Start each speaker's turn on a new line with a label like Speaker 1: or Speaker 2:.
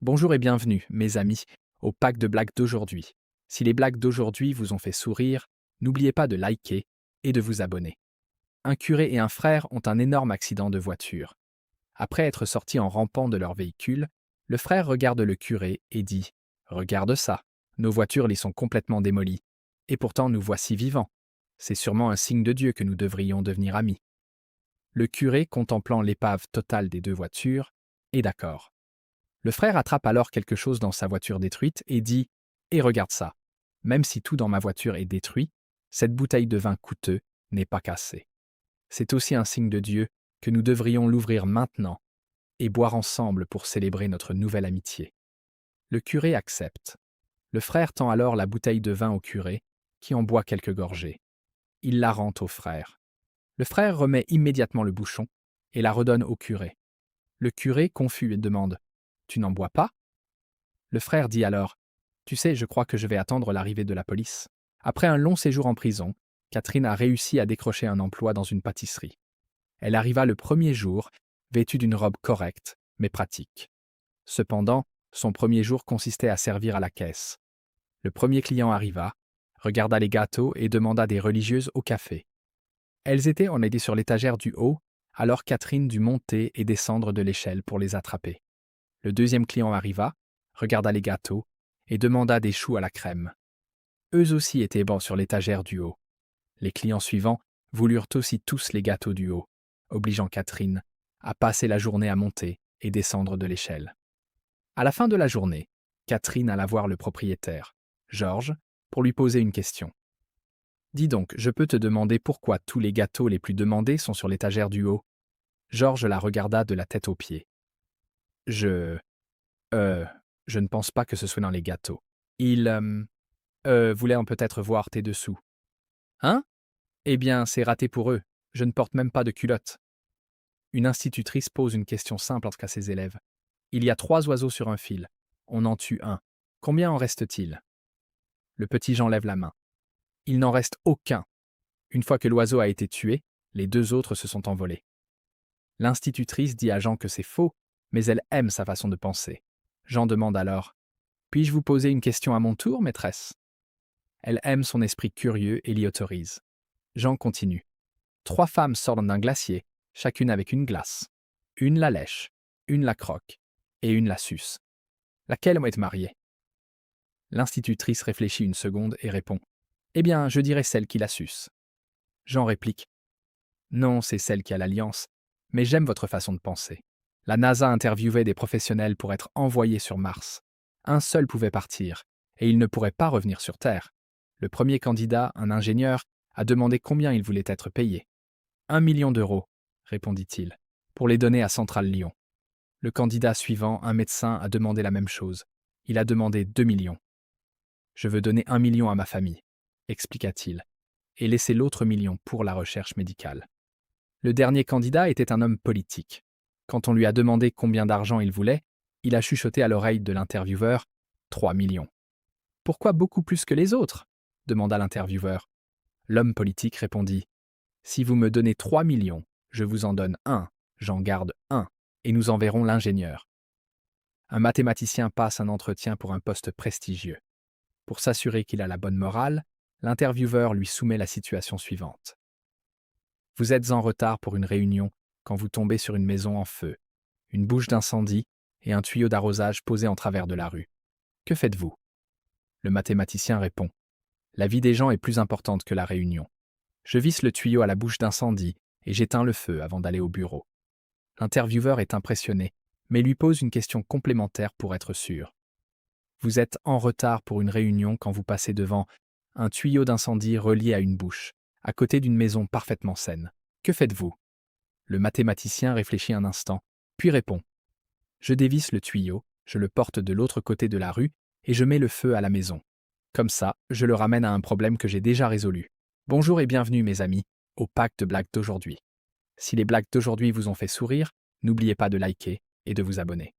Speaker 1: Bonjour et bienvenue, mes amis, au pack de blagues d'aujourd'hui. Si les blagues d'aujourd'hui vous ont fait sourire, n'oubliez pas de liker et de vous abonner. Un curé et un frère ont un énorme accident de voiture. Après être sortis en rampant de leur véhicule, le frère regarde le curé et dit « Regarde ça, nos voitures les sont complètement démolies. Et pourtant nous voici vivants. C'est sûrement un signe de Dieu que nous devrions devenir amis. » Le curé, contemplant l'épave totale des deux voitures, est d'accord. Le frère attrape alors quelque chose dans sa voiture détruite et dit « Et regarde ça, même si tout dans ma voiture est détruit, cette bouteille de vin coûteux n'est pas cassée. C'est aussi un signe de Dieu que nous devrions l'ouvrir maintenant et boire ensemble pour célébrer notre nouvelle amitié. » Le curé accepte. Le frère tend alors la bouteille de vin au curé, qui en boit quelques gorgées. Il la rend au frère. Le frère remet immédiatement le bouchon et la redonne au curé. Le curé, confus, demande « Tu n'en bois pas ?» Le frère dit alors « Tu sais, je crois que je vais attendre l'arrivée de la police. » Après un long séjour en prison, Catherine a réussi à décrocher un emploi dans une pâtisserie. Elle arriva le premier jour, vêtue d'une robe correcte, mais pratique. Cependant, son premier jour consistait à servir à la caisse. Le premier client arriva, regarda les gâteaux et demanda des religieuses au café. Elles étaient en aidée sur l'étagère du haut, alors Catherine dut monter et descendre de l'échelle pour les attraper. Le deuxième client arriva, regarda les gâteaux et demanda des choux à la crème. Eux aussi étaient bons sur l'étagère du haut. Les clients suivants voulurent aussi tous les gâteaux du haut, obligeant Catherine à passer la journée à monter et descendre de l'échelle. À la fin de la journée, Catherine alla voir le propriétaire, Georges, pour lui poser une question. « Dis donc, je peux te demander pourquoi tous les gâteaux les plus demandés sont sur l'étagère du haut ?» Georges la regarda de la tête aux pieds. « Je ne pense pas que ce soit dans les gâteaux. Il voulait peut-être voir tes dessous. » « Hein ? Eh bien, c'est raté pour eux. Je ne porte même pas de culotte. » Une institutrice pose une question simple à ses élèves. « Il y a 3 oiseaux sur un fil. On en tue un. Combien en reste-t-il ?» Le petit Jean lève la main. « Il n'en reste aucun. Une fois que l'oiseau a été tué, les 2 autres se sont envolés. » L'institutrice dit à Jean que c'est faux, mais elle aime sa façon de penser. Jean demande alors « Puis-je vous poser une question à mon tour, maîtresse ?» Elle aime son esprit curieux et l'y autorise. Jean continue. 3 femmes sortent d'un glacier, chacune avec une glace. Une la lèche, une la croque et une la suce. Laquelle va être mariée ? L'institutrice réfléchit une seconde et répond « Eh bien, je dirais celle qui la suce. » Jean réplique « Non, c'est celle qui a l'alliance, mais j'aime votre façon de penser. La NASA interviewait des professionnels pour être envoyés sur Mars. Un seul pouvait partir, et il ne pourrait pas revenir sur Terre. Le premier candidat, un ingénieur, a demandé combien il voulait être payé. « 1 million d'euros, répondit-il, pour les donner à Centrale Lyon. Le candidat suivant, un médecin, a demandé la même chose. Il a demandé 2 millions. Je veux donner 1 million à ma famille, expliqua-t-il, et laisser l'autre million pour la recherche médicale. Le dernier candidat était un homme politique. Quand on lui a demandé combien d'argent il voulait, il a chuchoté à l'oreille de l'intervieweur « 3 millions. »« Pourquoi beaucoup plus que les autres ?» demanda l'intervieweur. L'homme politique répondit « Si vous me donnez 3 millions, je vous en donne 1, j'en garde 1, et nous enverrons l'ingénieur. » Un mathématicien passe un entretien pour un poste prestigieux. Pour s'assurer qu'il a la bonne morale, l'intervieweur lui soumet la situation suivante. Vous êtes en retard pour une réunion quand vous tombez sur une maison en feu, une bouche d'incendie et un tuyau d'arrosage posé en travers de la rue. Que faites-vous ? Le mathématicien répond. La vie des gens est plus importante que la réunion. Je visse le tuyau à la bouche d'incendie et j'éteins le feu avant d'aller au bureau. L'intervieweur est impressionné, mais lui pose une question complémentaire pour être sûr. Vous êtes en retard pour une réunion quand vous passez devant un tuyau d'incendie relié à une bouche, à côté d'une maison parfaitement saine. Que faites-vous ? Le mathématicien réfléchit un instant, puis répond. Je dévisse le tuyau, je le porte de l'autre côté de la rue et je mets le feu à la maison. Comme ça, je le ramène à un problème que j'ai déjà résolu. Bonjour et bienvenue mes amis, au pack de blagues d'aujourd'hui. Si les blagues d'aujourd'hui vous ont fait sourire, n'oubliez pas de liker et de vous abonner.